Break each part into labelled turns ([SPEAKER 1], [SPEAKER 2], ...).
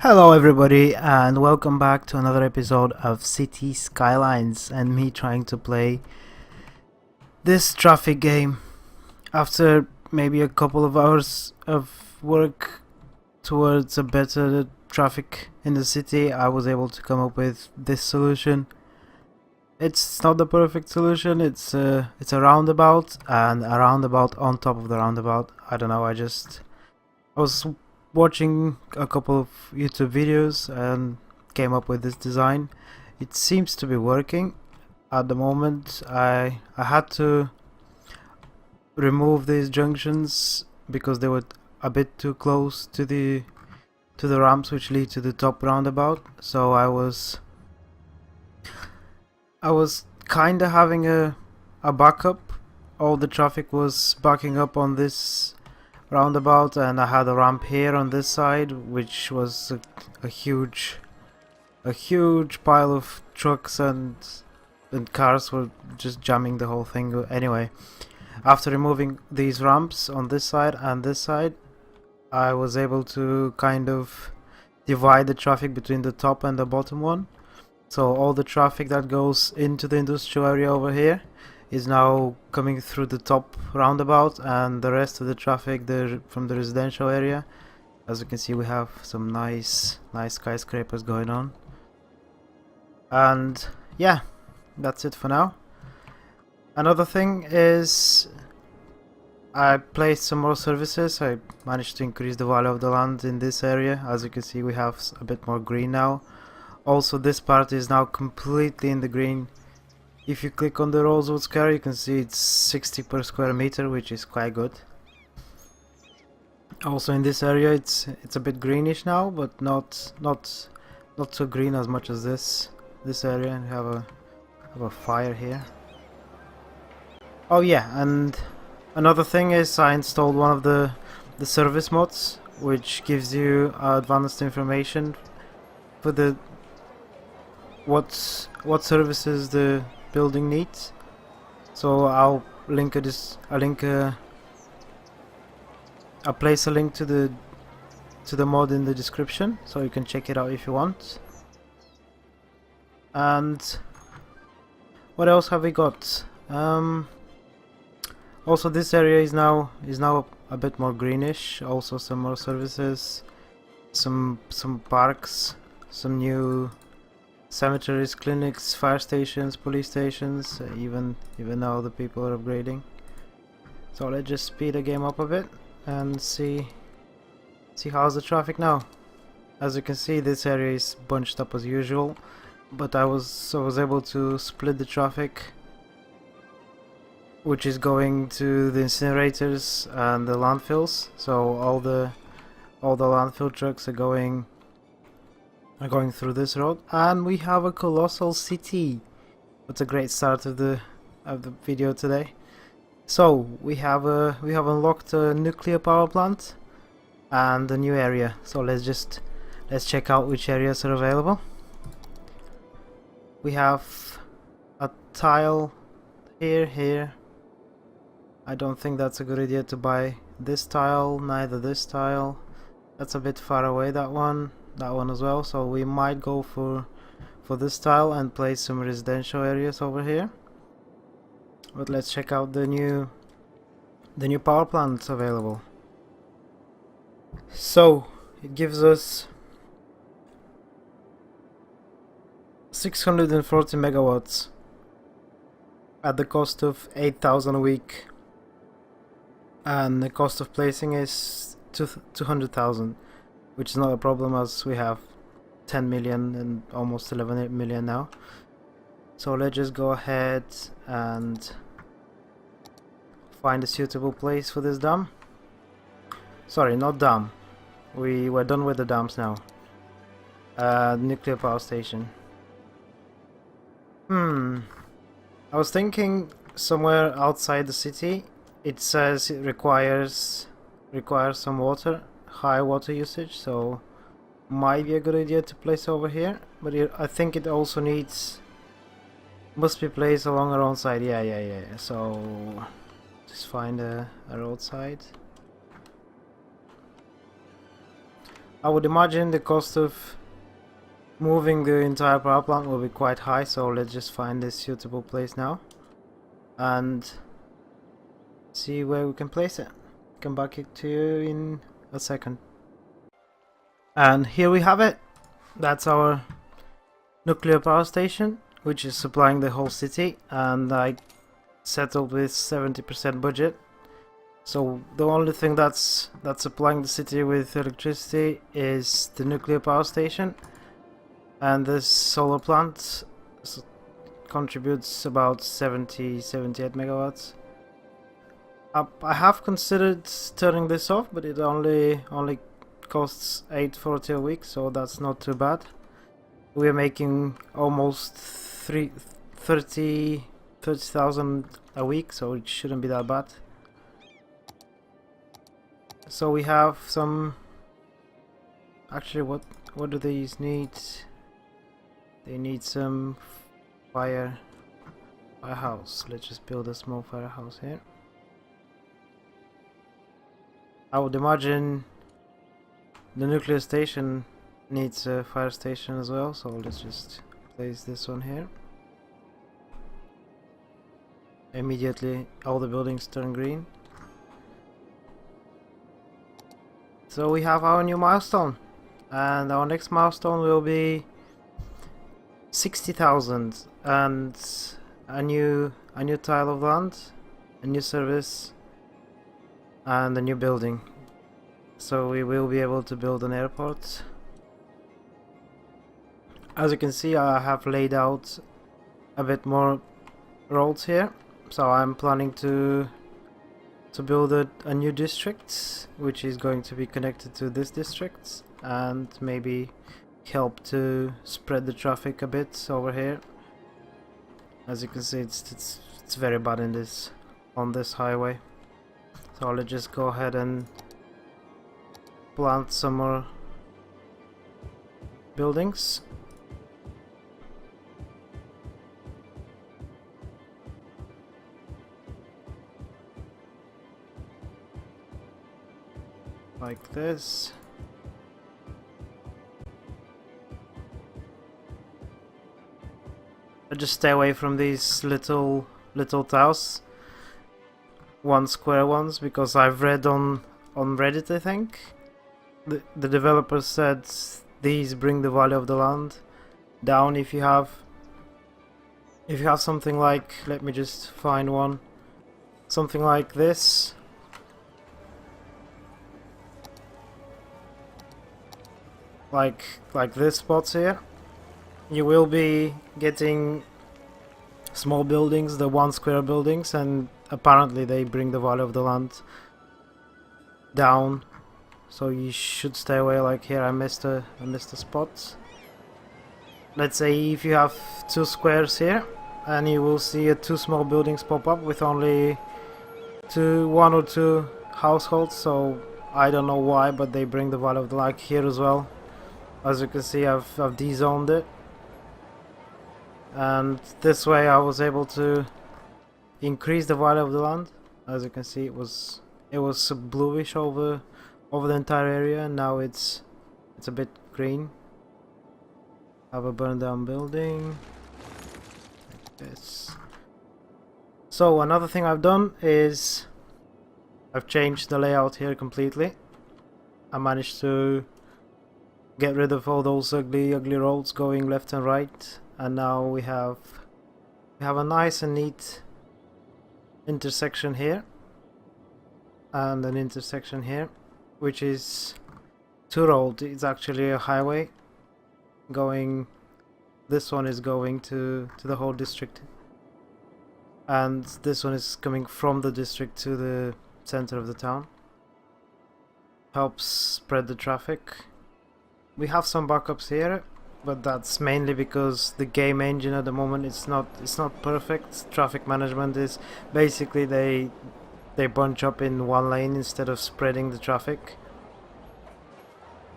[SPEAKER 1] Hello everybody and welcome back to another episode of City Skylines and me trying to play this traffic game. After maybe a couple of hours of work towards a better traffic in the city, I was able to come up with this solution. It's not the perfect solution, it's a roundabout and a roundabout on top of the roundabout. I don't know, I was watching a couple of YouTube videos and came up with this design. It seems to be working at the moment. I had to remove these junctions because they were a bit too close to the ramps which lead to the top roundabout. So I was kinda having a backup. All the traffic was backing up on this roundabout, and I had a ramp here on this side, which was a huge pile of trucks and cars were just jamming the whole thing. Anyway, after removing these ramps on this side and this side, I was able to kind of divide the traffic between the top and the bottom one. So all the traffic that goes into the industrial area over here is now coming through the top roundabout, and the rest of the traffic from the residential area. As you can see, we have some nice skyscrapers going on. And yeah, that's it for now. Another thing is I placed some more services. I managed to increase the value of the land in this area. As you can see, we have a bit more green now. Also, this part is now completely in the green. If you click on the rosewood square, you can see it's 60 per square meter, which is quite good. Also in this area, it's a bit greenish now, but not so green as much as this area. And we have a fire here. Oh yeah, and another thing is I installed one of the service mods, which gives you advanced information for the what services the building needs. So I'll place a link to the mod in the description, so you can check it out if you want. And what else have we got? Also, this area is now a bit more greenish. Also, some more services, some parks, some new cemeteries, clinics, fire stations, police stations, even now the people are upgrading. So let's just speed the game up a bit and see how's the traffic now. As you can see, this area is bunched up as usual, but I was able to split the traffic, which is going to the incinerators and the landfills. So all the landfill trucks are going through this road, and we have a colossal city. It's a great start of the video today. So we have unlocked a nuclear power plant and a new area. So let's check out which areas are available. We have a tile here. I don't think that's a good idea to buy this tile, neither this tile. That's a bit far away, that one as well, so we might go for this tile and place some residential areas over here. But let's check out the new power plants available. So it gives us 640 megawatts at the cost of 8,000 a week, and the cost of placing is 200,000. which is not a problem, as we have 10 million and almost 11 million now. So let's just go ahead and find a suitable place for this dam. Sorry, not dam. We're done with the dams now. Nuclear power station. I was thinking somewhere outside the city. It says it requires some water, high water usage, so might be a good idea to place over here. But I think it also must be placed along a roadside. Yeah. So just find a roadside. I would imagine the cost of moving the entire power plant will be quite high, so let's just find a suitable place now and see where we can place it. Come back to you in a second. And here we have it. That's our nuclear power station, which is supplying the whole city, and I settled with 70% budget. So the only thing that's supplying the city with electricity is the nuclear power station, and this solar plant contributes about 78 megawatts. I have considered turning this off, but it only costs 840 a week, so that's not too bad. We are making almost 30,000 a week, so it shouldn't be that bad. So we have some. Actually, what do these need? They need some firehouse. Let's just build a small firehouse here. I would imagine the nuclear station needs a fire station as well, so let's just place this one here. Immediately all the buildings turn green. So we have our new milestone, and our next milestone will be 60,000 and a new tile of land, a new service, and a new building. So we will be able to build an airport. As you can see, I have laid out a bit more roads here, so I'm planning to build a new district, which is going to be connected to this district, and maybe help to spread the traffic a bit over here. As you can see, it's very bad on this highway. So let's just go ahead and plant some more buildings. Like this. I just stay away from these little tiles, 1 square ones, because I've read on Reddit, I think, the developer said these bring the value of the land down if you have something like, let me just find one, something like this. Like this spots here, you will be getting small buildings, the 1 square buildings, and apparently they bring the value of the land down. So you should stay away. Like here, I missed a spot. Let's say if you have 2 squares here, and you will see 2 small buildings pop up with only 1 or 2 households. So I don't know why, but they bring the value of the land here as well. As you can see, I've de-zoned it, and this way I was able to increase the value of the land. As you can see, it was bluish over the entire area, and now it's a bit green. I have a burned down building like this. So another thing I've done is I've changed the layout here completely. I managed to get rid of all those ugly roads going left and right, and now we have a nice and neat intersection here and an intersection here, which is 2 roads. It's actually a highway going. This one is going to the whole district, and this one is coming from the district to the center of the town. Helps spread the traffic. We have some backups here, but that's mainly because the game engine at the moment it's not perfect. Traffic management is basically they bunch up in 1 lane instead of spreading the traffic.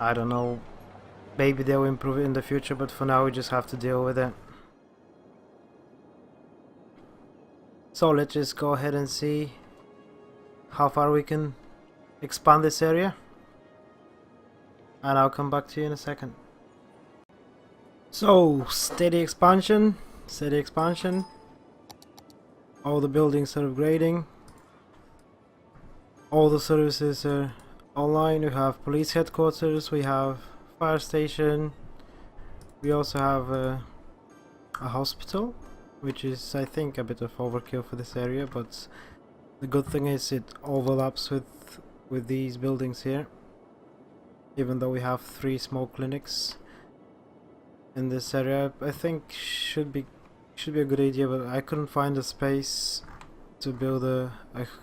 [SPEAKER 1] I don't know, maybe they'll improve it in the future, but for now we just have to deal with it. So let's just go ahead and see how far we can expand this area. and I'll come back to you in a second. So, steady expansion. All the buildings are upgrading. All the services are online. We have police headquarters, we have fire station, we also have a hospital, which is, I think, a bit of overkill for this area, but the good thing is it overlaps with these buildings here, even though we have 3 small clinics in this area. I think should be a good idea, but I couldn't find a space to build a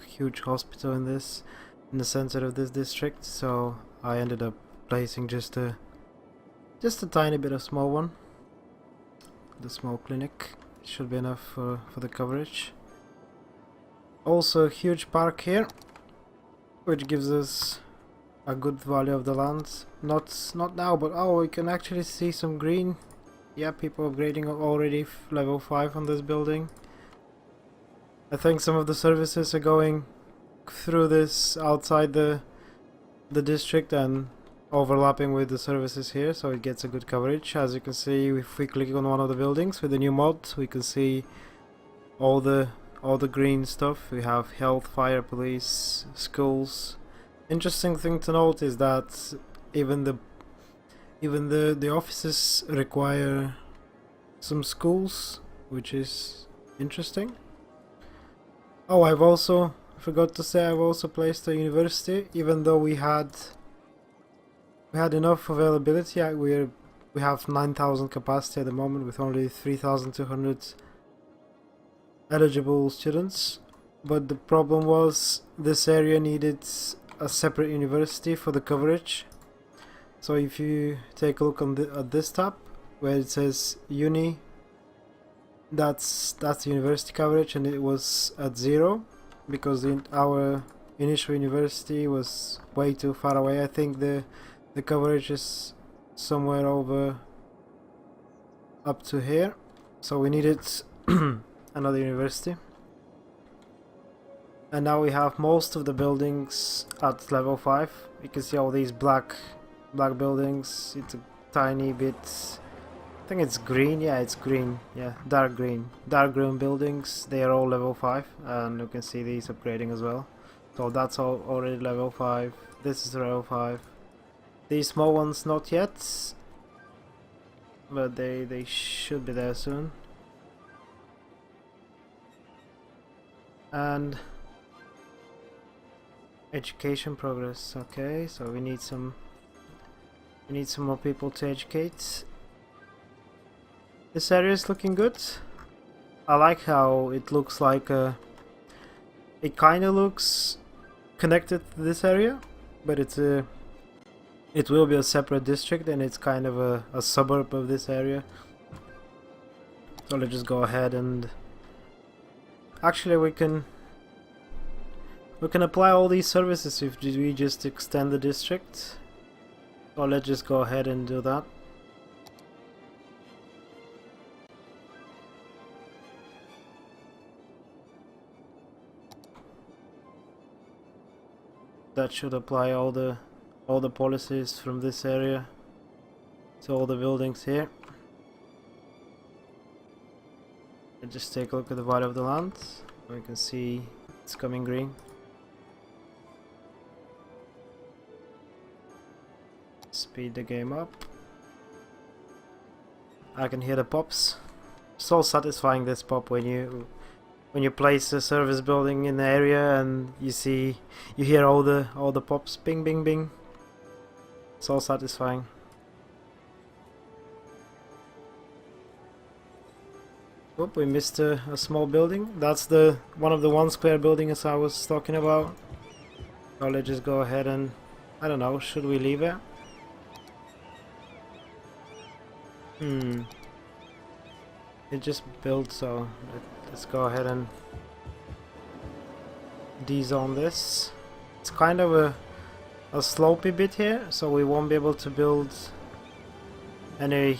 [SPEAKER 1] huge hospital in the center of this district, so I ended up placing just a tiny bit of small one. The small clinic should be enough for the coverage. Also a huge park here, which gives us a good value of the land. Not now, but oh, we can actually see some green. Yeah, people upgrading already level 5 on this building. I think some of the services are going through this outside the district and overlapping with the services here, so it gets a good coverage. As you can see, if we click on one of the buildings with the new mod, we can see all the green stuff. We have health, fire, police, schools. Interesting thing to note is that even the offices require some schools, which is interesting. Oh, I've also forgot to say I've also placed a university, even though we had enough availability. We have 9,000 capacity at the moment with only 3,200 eligible students, but the problem was this area needed a separate university for the coverage. So if you take a look at this tab where it says uni, that's the university coverage, and it was at 0 because our initial university was way too far away. I think the coverage is somewhere over up to here, so we needed another university. And now we have most of the buildings at level 5. You can see all these black buildings. It's a tiny bit, I think it's green. Yeah, it's green. Yeah, dark green buildings. They are all level 5, and you can see these upgrading as well. So that's all already level 5. This is level 5. These small ones not yet, but they should be there soon. And education progress. Okay, so we need some more people to educate. This area is looking good. I like how it looks like it kind of looks connected to this area, but it will be a separate district, and it's kind of a suburb of this area. So let's just go ahead and actually we can apply all these services if we just extend the district. So let's just go ahead and do that. That should apply all the policies from this area to all the buildings here. And just take a look at the value of the land. We can see it's coming green. Speed the game up. I can hear the pops. So satisfying, this pop, when you place a service building in the area and you hear all the pops, bing bing bing. So satisfying. Oop, we missed a small building. That's the one of the 1 square building as I was talking about. So let's just go ahead and, I don't know, should we leave it? It just built, so let's go ahead and dezone this. It's kind of a slopey bit here, so we won't be able to build any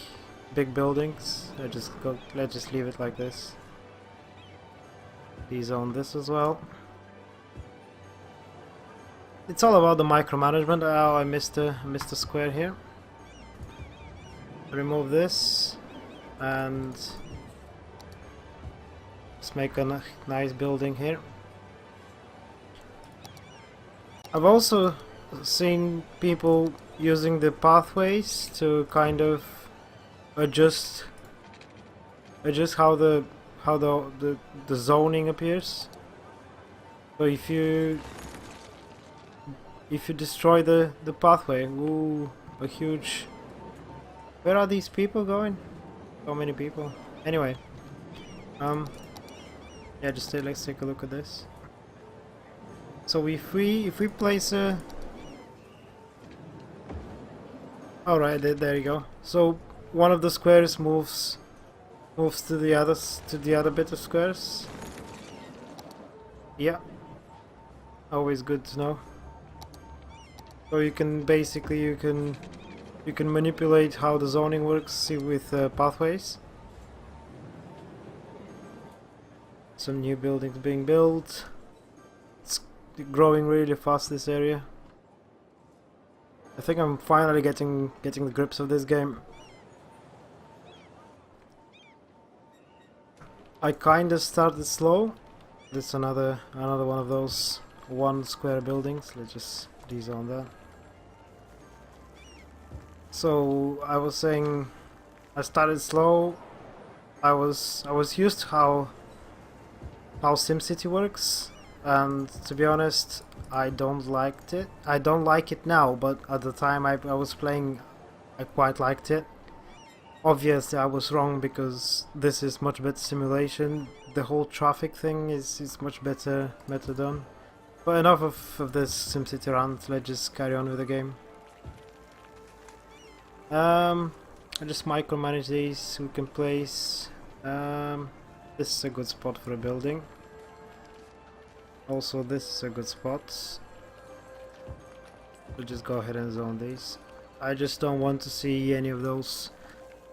[SPEAKER 1] big buildings. Let's just leave it like this. Dezone this as well. It's all about the micromanagement. Oh, I missed a square here. Remove this and let's make a nice building here. I've also seen people using the pathways to kind of adjust how the zoning appears. So if you destroy the pathway, ooh, a huge. Where are these people going? So many people. Anyway, yeah, just let's take a look at this. So if we place a. All right, there you go. So one of the squares moves to the other bit of squares. Yeah, always good to know. So you can basically you can manipulate how the zoning works with pathways. Some new buildings being built. It's growing really fast, this area. I think I'm finally getting the grips of this game. I kinda started slow. This is another one of those one square buildings. Let's just rezone that. So I was saying I started slow. I was used to how SimCity works, and to be honest, I don't like it. I don't like it now, but at the time I was playing, I quite liked it. Obviously I was wrong because this is much better simulation. The whole traffic thing is much better done. But enough of this SimCity rant, let's just carry on with the game. I just micromanage these. We can place this is a good spot for a building. Also this is a good spot. We'll just go ahead and zone these. I just don't want to see any of those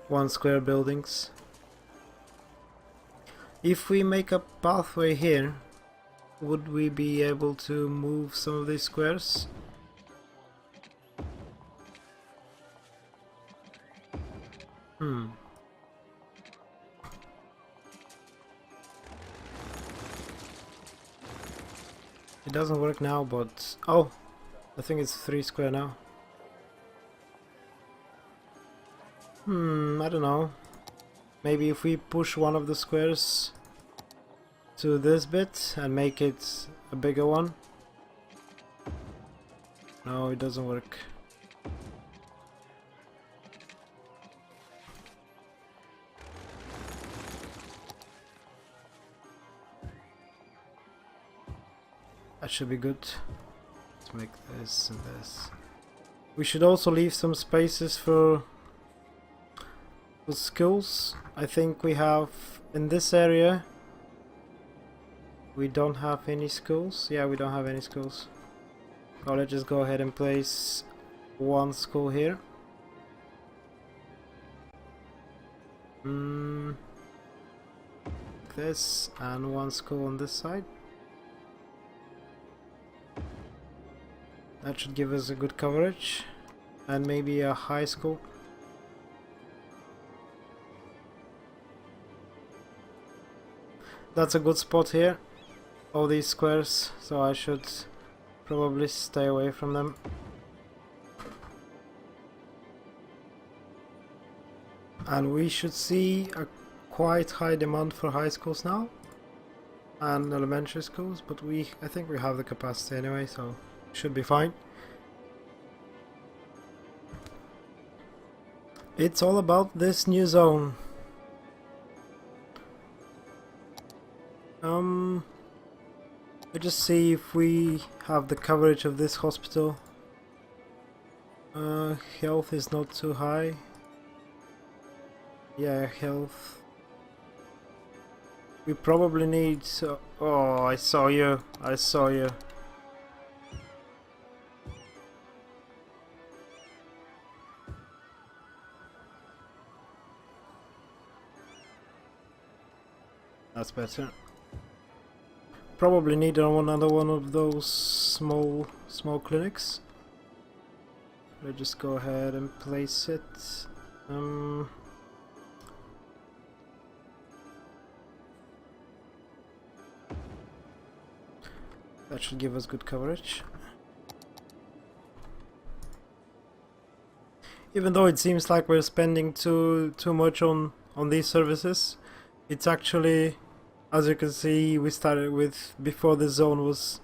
[SPEAKER 1] one square buildings. If we make a pathway here, would we be able to move some of these squares? It doesn't work now, but oh, I think it's 3 square now. I don't know. Maybe if we push one of the squares to this bit and make it a bigger one. No, it doesn't work. That should be good. Let's make this and this. We should also leave some spaces for schools. I think we have in this area. We don't have any schools. Yeah, we don't have any schools. So let's just go ahead and place one school here. This and one school on this side. That should give us a good coverage, and maybe a high school. That's a good spot here, all these squares, so I should probably stay away from them. And we should see a quite high demand for high schools now, and elementary schools, but I think we have the capacity anyway, so should be fine. It's all about this new zone. Let's just see if we have the coverage of this hospital. Health is not too high. Yeah, health. We probably need... oh, I saw you. I saw you. That's better. Probably need another one of those small small clinics. Let's just go ahead and place it. That should give us good coverage. Even though it seems like we're spending too much on these services, it's actually, as you can see, we started with, before the zone was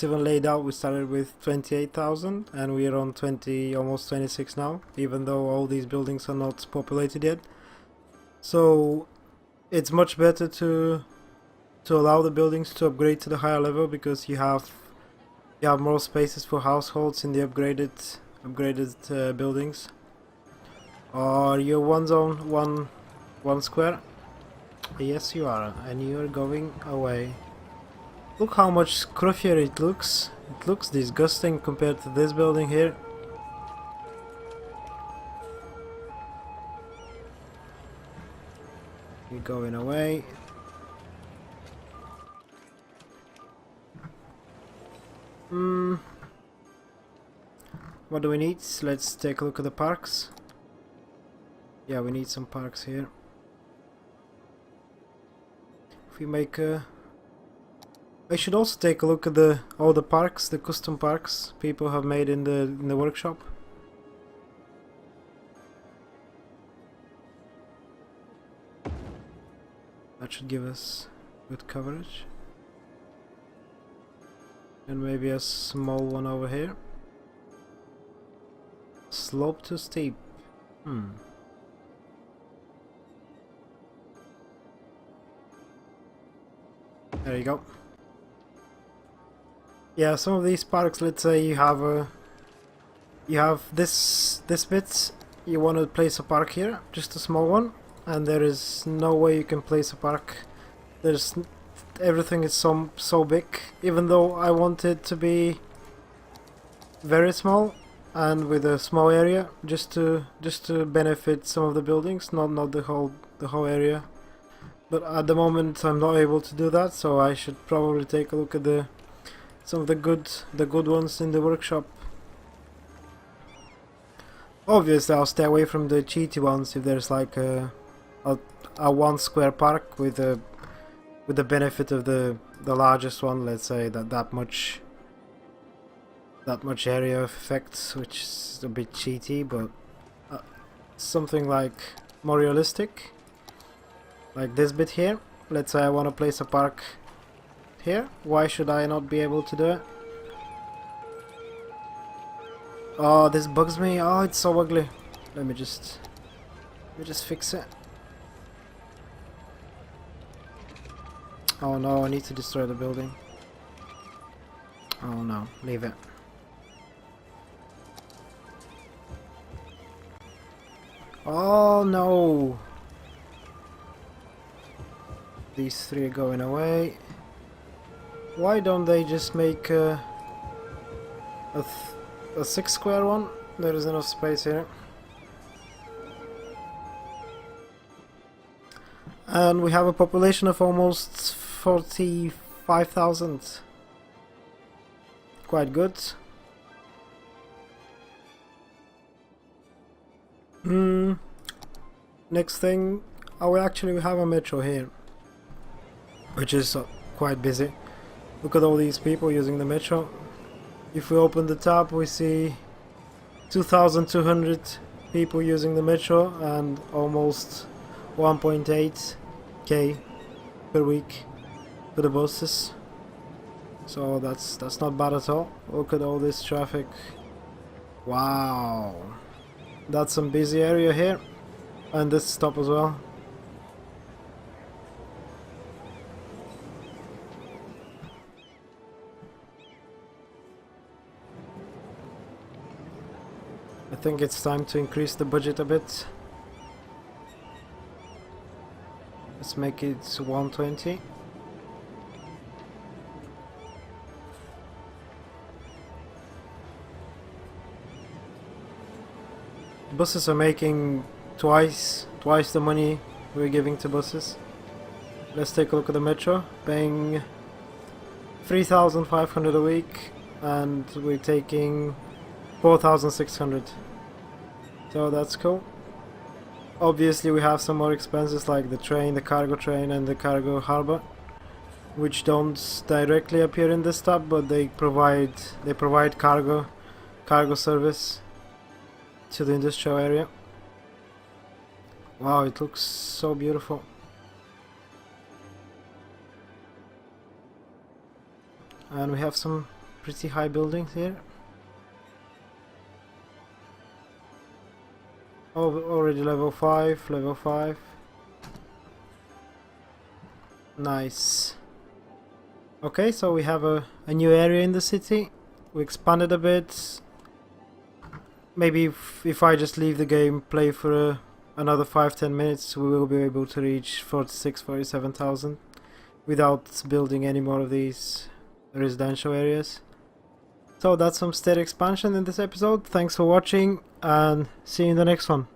[SPEAKER 1] even laid out, we started with 28,000 and we are on almost 26 now, even though all these buildings are not populated yet. So it's much better to allow the buildings to upgrade to the higher level, because you have more spaces for households in the upgraded buildings. Are you one zone, one square? Yes, you are, and you are going away. Look how much scruffier it looks. It looks disgusting compared to this building here. You're going away. What do we need? Let's take a look at the parks. Yeah, we need some parks here. If we make a... I should also take a look at all the parks, the custom parks people have made in the workshop. That should give us good coverage. And maybe a small one over here. Slope to steep. There you go. Yeah, some of these parks, let's say you have this bit, you want to place a park here, just a small one, and there is no way you can place a park. Everything is so big, even though I want it to be very small and with a small area, just to benefit some of the buildings, not the whole area. But at the moment I'm not able to do that, so I should probably take a look at some of the good ones in the workshop. Obviously I'll stay away from the cheaty ones if there's like a 1 square park with the benefit of the largest one, let's say that much area effects, which is a bit cheaty, but something like more realistic, like this bit here. Let's say I want to place a park here. Why should I not be able to do it? Oh, this bugs me. Oh, it's so ugly. Let me just fix it. Oh no, I need to destroy the building. Oh no, leave it. Oh no! These three are going away. Why don't they just make a 6 square one? There is enough space here. And we have a population of almost 45,000. Quite good. Next thing, we actually have a metro here, which is quite busy. Look at all these people using the metro. If we open the tab, we see 2,200 people using the metro and almost 1.8k per week for the buses. So that's not bad at all. Look at all this traffic. Wow, that's some busy area here, and this stop as well. I think it's time to increase the budget a bit. Let's make it 120. Buses are making twice the money we're giving to buses. Let's take a look at the metro, paying 3,500 a week, and we're taking 4,600. So that's cool. Obviously we have some more expenses like the train, the cargo train and the cargo harbor, which don't directly appear in this tab, but they provide cargo service to the industrial area. Wow, it looks so beautiful. And we have some pretty high buildings here. Oh, already level 5, level 5. Nice. Okay, so we have a new area in the city. We expanded a bit. Maybe if I just leave the game, play for another 5-10 minutes, we will be able to reach 47,000 without building any more of these residential areas. So that's some state expansion in this episode. Thanks for watching and see you in the next one.